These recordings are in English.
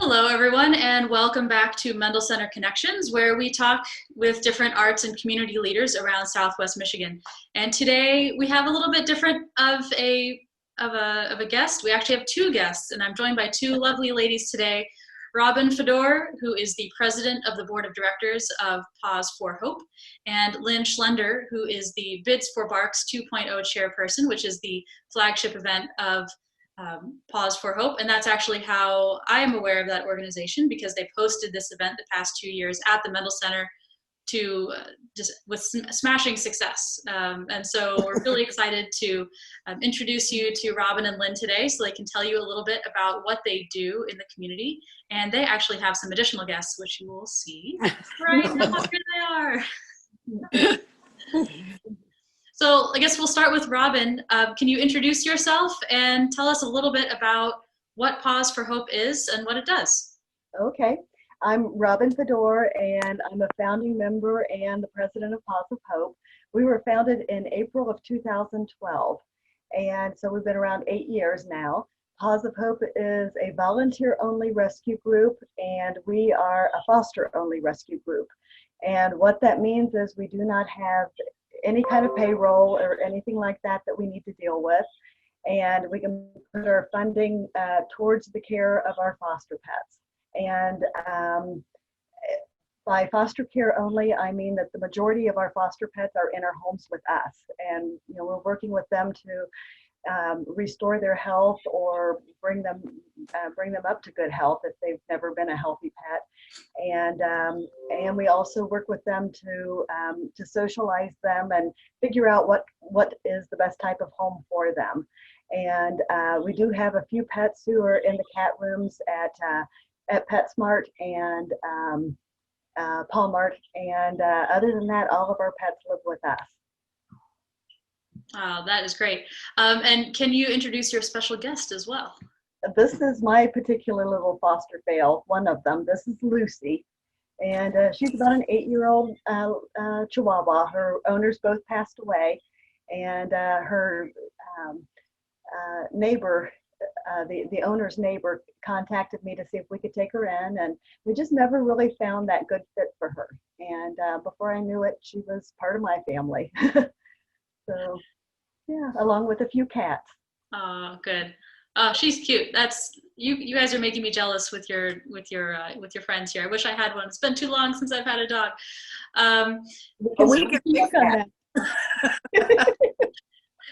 Hello, everyone, and welcome back to Mendel Center Connections, where we talk with different arts and community leaders around Southwest Michigan. And today we have a little bit different of a guest. We actually have two guests, and I'm joined by two lovely ladies today. Robyn Fedor, who is the president of the board of directors of Paws for Hope, and Lynn Schlender, who is the Bids for Barks 2.0 chairperson, which is the flagship event of Paws for Hope. And that's actually how I am aware of that organization, because they posted this event the past 2 years at the Mendel Center to just with smashing success. And so we're really excited to introduce you to Robyn and Lynn today so they can tell you a little bit about what they do in the community. And they actually have some additional guests, which you will see right now. Here they are. So I guess we'll start with Robyn. Can you introduce yourself and tell us a little bit about what Paws for Hope is and what it does? Okay, I'm Robyn Fedor, and I'm a founding member and the president of Paws of Hope. We were founded in April of 2012, and so we've been around 8 years now. Paws of Hope is a volunteer-only rescue group, and we are a foster-only rescue group. And what that means is we do not have any kind of payroll or anything like that we need to deal with. And we can put our funding towards the care of our foster pets. And by foster care only, I mean that the majority of our foster pets are in our homes with us. And we're working with them to restore their health or bring them up to good health if they've never been a healthy pet. And we also work with them to socialize them and figure out what is the best type of home for them. And we do have a few pets who are in the cat rooms at PetSmart and Palmart. And other than that, all of our pets live with us. Oh, that is great. And can you introduce your special guest as well? This is my particular little foster fail, one of them. This is Lucy. And she's about an 8-year-old Chihuahua. Her owners both passed away. And her neighbor, the owner's neighbor, contacted me to see if we could take her in. And we just never really found that good fit for her. And before I knew it, she was part of my family. So, yeah, along with a few cats. Oh, good. Oh, she's cute. That's you guys are making me jealous with your friends here. I wish I had one. It's been too long since I've had a dog. We can work on that.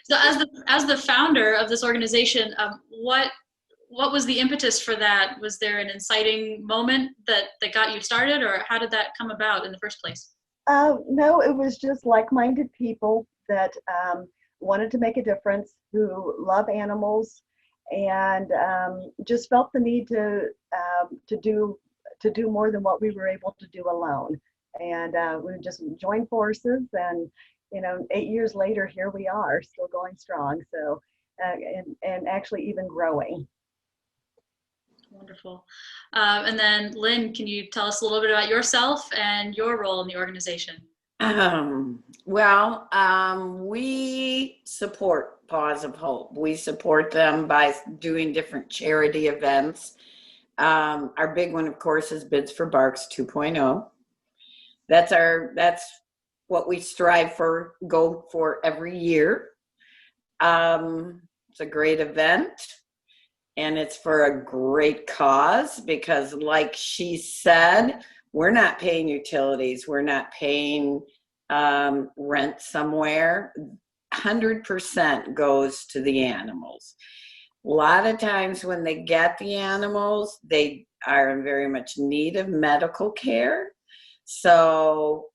So as the founder of this organization, what was the impetus for that? Was there an inciting moment that got you started, or how did that come about in the first place? No, it was just like-minded people that wanted to make a difference, who love animals, and just felt the need to do more than what we were able to do alone. And we just joined forces, and 8 years later, here we are, still going strong. So and actually even growing. Wonderful. And then Lynn, can you tell us a little bit about yourself and your role in the organization? We support Paws of Hope. We support them by doing different charity events. Our big one, of course, is Bids for Barks 2.0. That's what we strive for, go for every year. It's a great event, and it's for a great cause, because like she said, we're not paying utilities. We're not paying rent somewhere. 100% goes to the animals. A lot of times when they get the animals, they are in very much need of medical care. So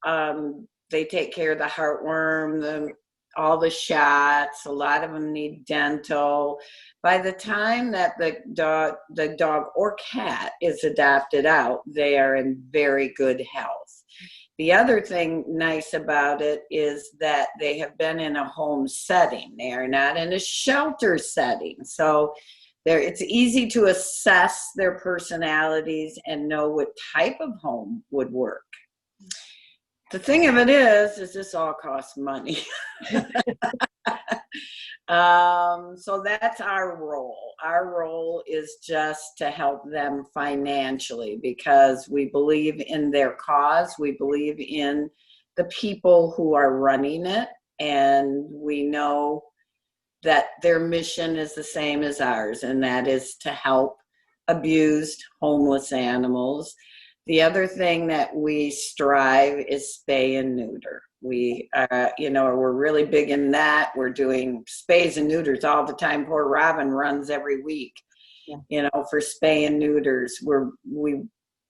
they take care of the heartworm, all the shots. A lot of them need dental. By the time that the dog or cat is adopted out, they are in very good health. The other thing nice about it is that they have been in a home setting. They are not in a shelter setting. So it's easy to assess their personalities and know what type of home would work. The thing of it is this all costs money. So that's our role. Our role is just to help them financially because we believe in their cause. We believe in the people who are running it, and we know that their mission is the same as ours, and that is to help abused, homeless animals. The other thing that we strive is spay and neuter. We, we're really big in that. We're doing spays and neuters all the time. Poor Robyn runs every week, for spay and neuters. We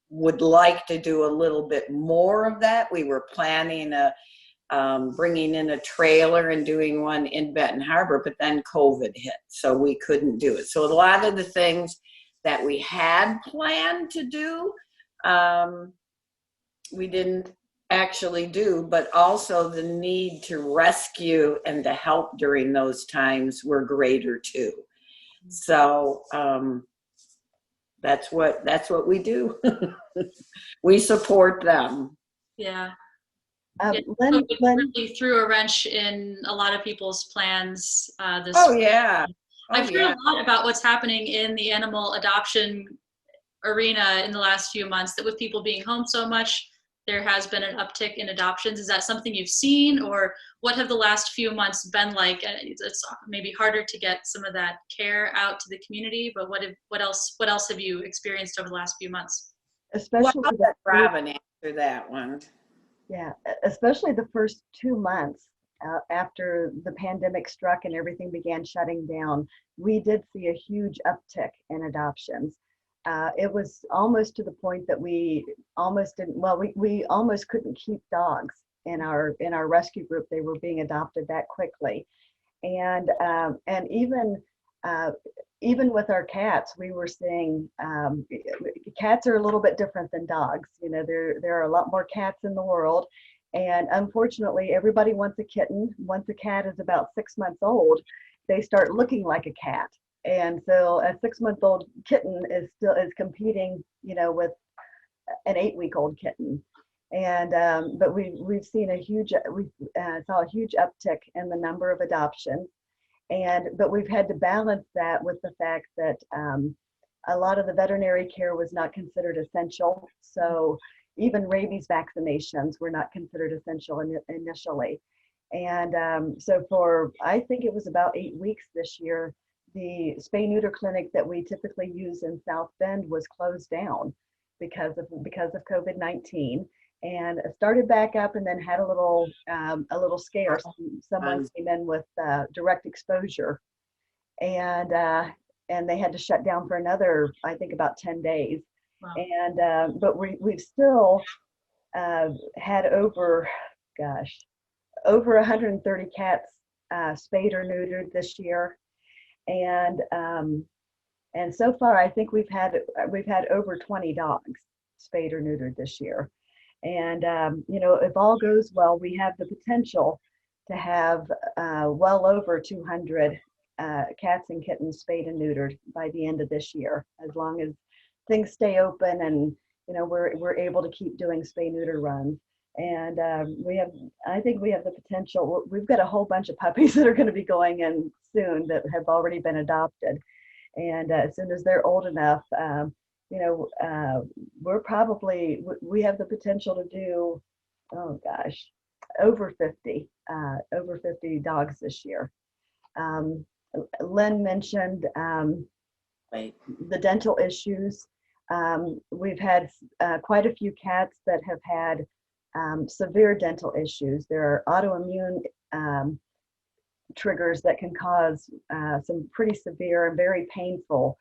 would like to do a little bit more of that. We were planning bringing in a trailer and doing one in Benton Harbor, but then COVID hit, so we couldn't do it. So a lot of the things that we had planned to do, we didn't actually do, but also the need to rescue and to help during those times were greater too. So that's what we do. We support them. Yeah. Lynn, really threw a wrench in a lot of people's plans this Oh yeah. I've heard a lot about what's happening in the animal adoption arena in the last few months, that with people being home so much, there has been an uptick in adoptions. Is that something you've seen, or what have the last few months been like? It's maybe harder to get some of that care out to the community, but what else have you experienced over the last few months? Especially I'll let Robyn answer that one. Yeah, especially the first 2 months after the pandemic struck and everything began shutting down, we did see a huge uptick in adoptions. It was almost to the point that we almost didn't. Well, we almost couldn't keep dogs in our rescue group. They were being adopted that quickly, and even with our cats, we were seeing cats are a little bit different than dogs. There are a lot more cats in the world, and unfortunately, everybody wants a kitten. Once a cat is about 6 months old, they start looking like a cat. And so a 6-month-old kitten is competing, with an 8-week-old kitten. And but we've seen saw a huge uptick in the number of adoptions, but we've had to balance that with the fact that a lot of the veterinary care was not considered essential. So even rabies vaccinations were not considered essential initially. And so I think it was about 8 weeks this year, the spay neuter clinic that we typically use in South Bend was closed down because of COVID-19, and started back up, and then had a little scare. Someone came in with direct exposure, and they had to shut down for another, I think, about 10 days. Wow. And but we've still had over 130 cats spayed or neutered this year. And so far, I think we've had over 20 dogs spayed or neutered this year. And if all goes well, we have the potential to have well over 200 cats and kittens spayed and neutered by the end of this year, as long as things stay open and we're able to keep doing spay neuter runs. And I think we have the potential. We've got a whole bunch of puppies that are going to be going in soon that have already been adopted. And as soon as they're old enough, we have the potential to do, over 50 dogs this year. Lynn mentioned the dental issues. We've had quite a few cats that have had severe dental issues. There are autoimmune triggers that can cause some pretty severe and very painful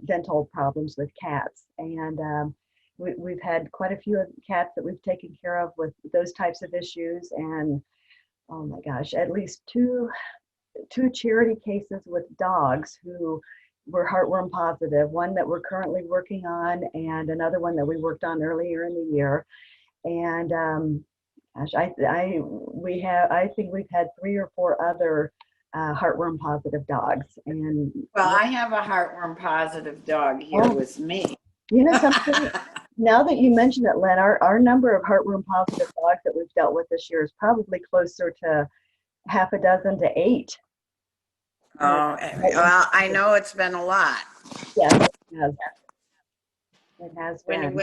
dental problems with cats. And we've had quite a few cats that we've taken care of with those types of issues. And oh my gosh, at least two charity cases with dogs who were heartworm positive, one that we're currently working on and another one that we worked on earlier in the year. And I think we've had 3 or 4 other heartworm positive dogs. And well, I have a heartworm positive dog here with me. Something Now that you mention it, Lynn, our number of heartworm positive dogs that we've dealt with this year is probably closer to half a dozen to 8. Oh, well, I know it's been a lot. Yes, it has. It has been.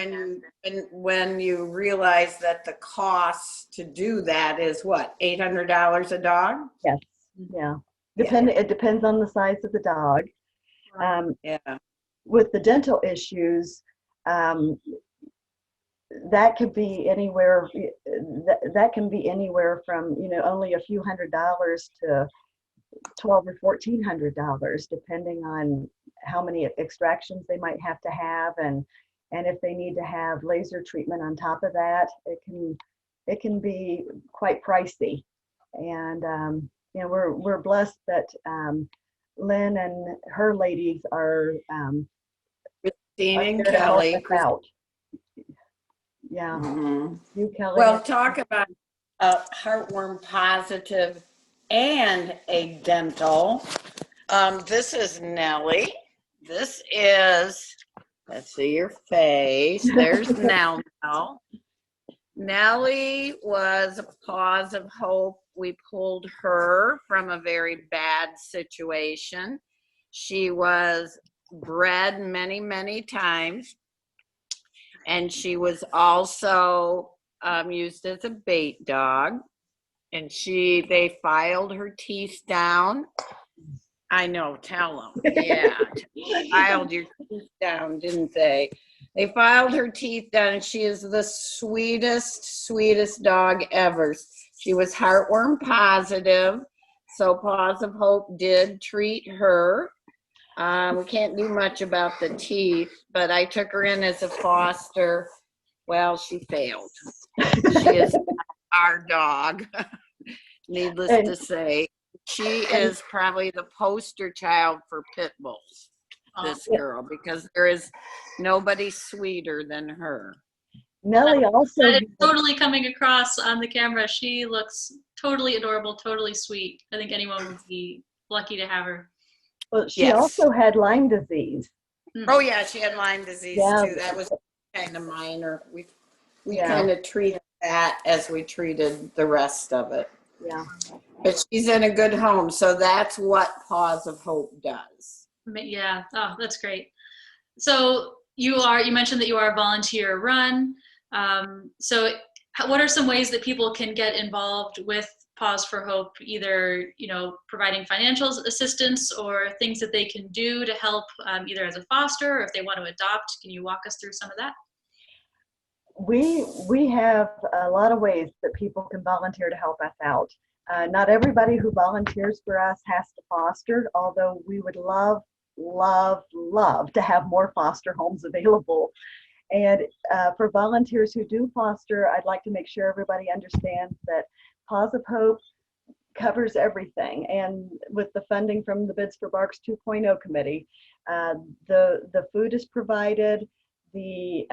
When you realize that the cost to do that is what, $800 a dog? Yes, yeah. It depends on the size of the dog. Yeah. With the dental issues, that could be anywhere. That can be anywhere from only a few $100s to $1,200 or $1,400, depending on how many extractions they might have to have, and if they need to have laser treatment on top of that, it can be quite pricey. And we're blessed that Lynn and her ladies are Christine and there to help Kelly. us out. Yeah. Mm-hmm. You, Kelly. Well, talk about a heartworm positive and a dental. This is Nellie. This is, let's see your face. There's Nell. Nellie was a Paws of Hope. We pulled her from a very bad situation. She was bred many, many times. And she was also used as a bait dog. And they filed her teeth down. I know, tell them. Yeah, filed your teeth down, didn't they? They filed her teeth down, and she is the sweetest, sweetest dog ever. She was heartworm positive, so Paws of Hope did treat her. We can't do much about the teeth, but I took her in as a foster. Well, she failed. She is our dog, needless to say. She is probably the poster child for pit bulls, this girl, because there is nobody sweeter than her. Nellie also. That is totally coming across on the camera. She looks totally adorable, totally sweet. I think anyone would be lucky to have her. Well, she also had Lyme disease. Oh yeah, she had Lyme disease too. That was kind of minor. We kind of treated that as we treated the rest of it. Yeah. But she's in a good home, so that's what Paws of Hope does. Yeah. Oh, that's great. So you mentioned that you are volunteer run. So what are some ways that people can get involved with Paws for Hope, either providing financial assistance or things that they can do to help either as a foster or if they want to adopt? Can you walk us through some of that? We have a lot of ways that people can volunteer to help us out. Not everybody who volunteers for us has to foster, although we would love to have more foster homes available. And for volunteers who do foster, I'd like to make sure everybody understands that Paws of Hope covers everything. And with the funding from the Bids for Barks 2.0 committee, the food is provided, the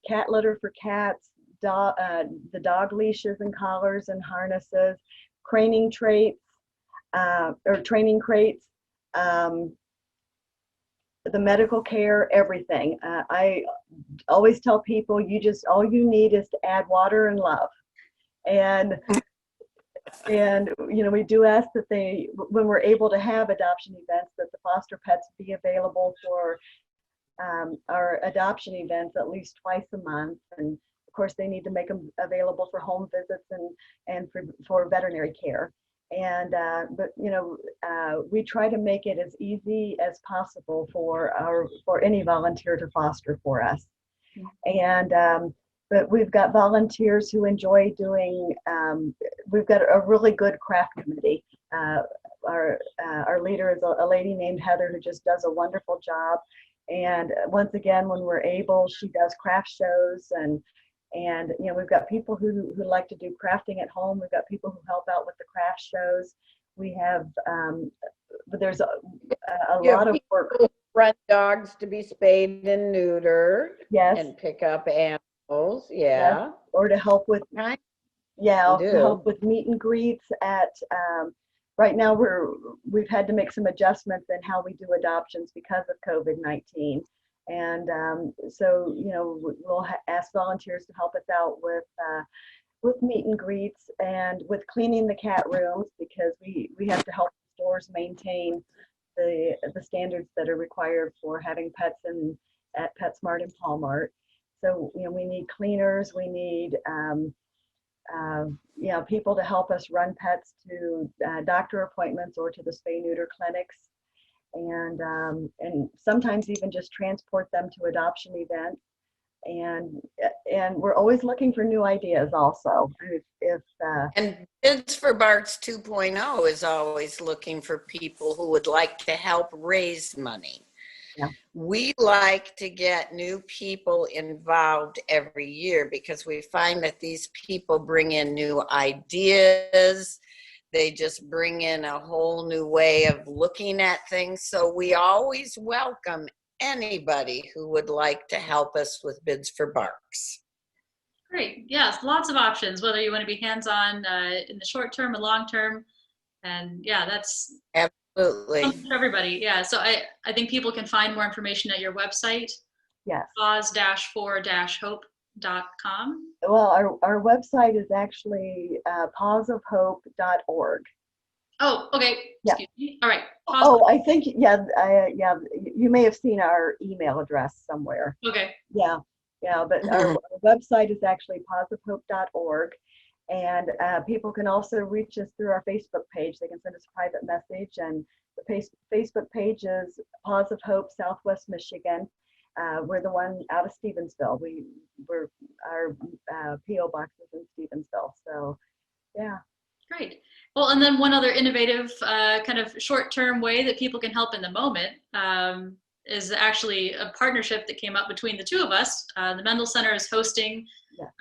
cat litter for cats, the dog leashes and collars and harnesses, training crates, the medical care, everything. I always tell people, all you need is to add water and love. And we do ask that when we're able to have adoption events, that the foster pets be available for our adoption events at least twice a month. And of course, they need to make them available for home visits and for veterinary care. And but we try to make it as easy as possible for any volunteer to foster for us. And but we've got volunteers who enjoy doing. We've got a really good craft committee. Our leader is a lady named Heather who just does a wonderful job. And once again, when we're able, she does craft shows and we've got people who like to do crafting at home. We've got people who help out with the craft shows. We have, there's a lot of work. Rent dogs to be spayed and neutered. Yes. And pick up animals. Yeah. Yes. Or to help with, to help with meet and greets at, right now we've had to make some adjustments in how we do adoptions because of COVID-19. And so, we'll ask volunteers to help us out with meet and greets and with cleaning the cat rooms, because we have to help stores maintain the standards that are required for having pets at PetSmart and Walmart. So, we need cleaners, we need people to help us run pets to doctor appointments or to the spay-neuter clinics, and sometimes even just transport them to adoption events. And we're always looking for new ideas also. And Bids for Barks 2.0 is always looking for people who would like to help raise money. Yeah. We like to get new people involved every year because we find that these people bring in new ideas. They just bring in a whole new way of looking at things. So we always welcome anybody who would like to help us with Bids for Barks. Great. Yes, lots of options, whether you want to be hands-on in the short term or long term. And yeah, that's absolutely for everybody. Yeah. So I think people can find more information at your website. Yes. paws-for-hope.com. Well, our website is actually pawsofhope.org. Oh, okay. Yeah. Excuse me. All right. I think, you may have seen our email address somewhere. Okay. Yeah, but our website is actually pawsofhope.org. And people can also reach us through our Facebook page. They can send us a private message. And the Facebook page is Paws of Hope, Southwest Michigan. We're the one out of Stevensville. Our P.O. box is in Stevensville. So, yeah. Great. Well, and then one other innovative kind of short-term way that people can help in the moment is actually a partnership that came up between the two of us. The Mendel Center is hosting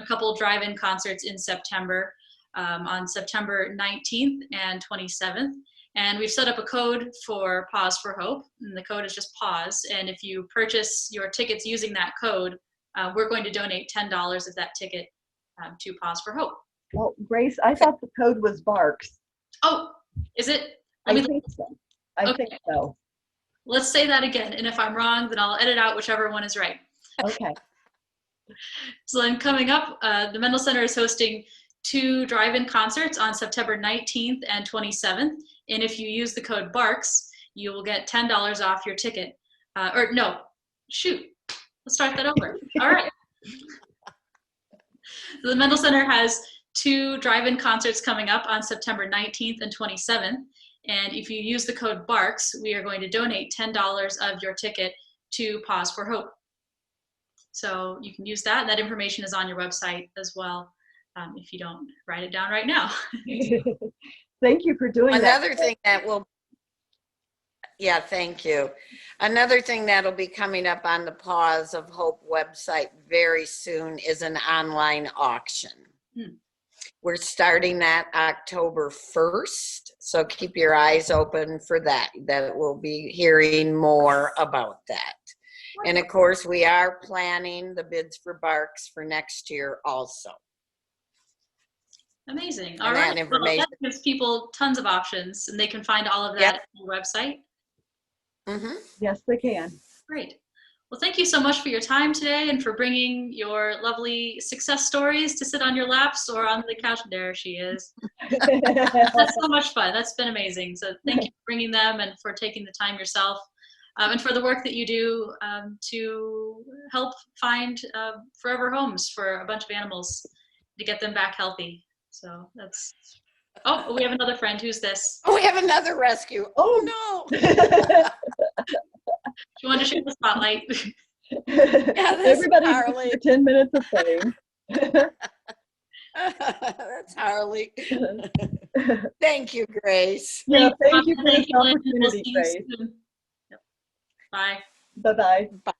a couple drive-in concerts in September, on September 19th and 27th. And we've set up a code for Paws for Hope, and the code is just PAWS. And if you purchase your tickets using that code, we're going to donate $10 of that ticket to Paws for Hope. Well, Grace, I thought the code was Barks. Oh, is it? I think so. I think so. Let's say that again. And if I'm wrong, then I'll edit out whichever one is right. Okay. So then coming up, the Mendel Center is hosting 2 drive-in concerts on September 19th and 27th. And if you use the code BARKS, you will get $10 off your ticket. Let's start that over. All right. So the Mendel Center has 2 drive-in concerts coming up on September 19th and 27th. And if you use the code BARKS, we are going to donate $10 of your ticket to Paws for Hope. So you can use that. And that information is on your website as well, if you don't write it down right now. Thank you for doing that. Another thing that will, thank you. Another thing that'll be coming up on the Paws of Hope website very soon is an online auction. We're starting that October 1st, so keep your eyes open for that. That we'll be hearing more about that. And of course, we are planning the Bids for Barks for next year also. Amazing. All right. Well, that gives people tons of options, and they can find all of that on your website. Mm-hmm. Yes, they can. Great. Well, thank you so much for your time today and for bringing your lovely success stories to sit on your laps or on the couch. There she is. That's so much fun. That's been amazing. So thank you for bringing them and for taking the time yourself, and for the work that you do to help find forever homes for a bunch of animals to get them back healthy. So that's, we have another friend. Who's this? Oh, we have another rescue. Oh, no. She wanted to share the spotlight. Everybody Harley. 10 minutes of fame. That's Harley. Thank you, Grace. Yeah, thank you for this opportunity, Grace. Bye. Bye-bye. Bye.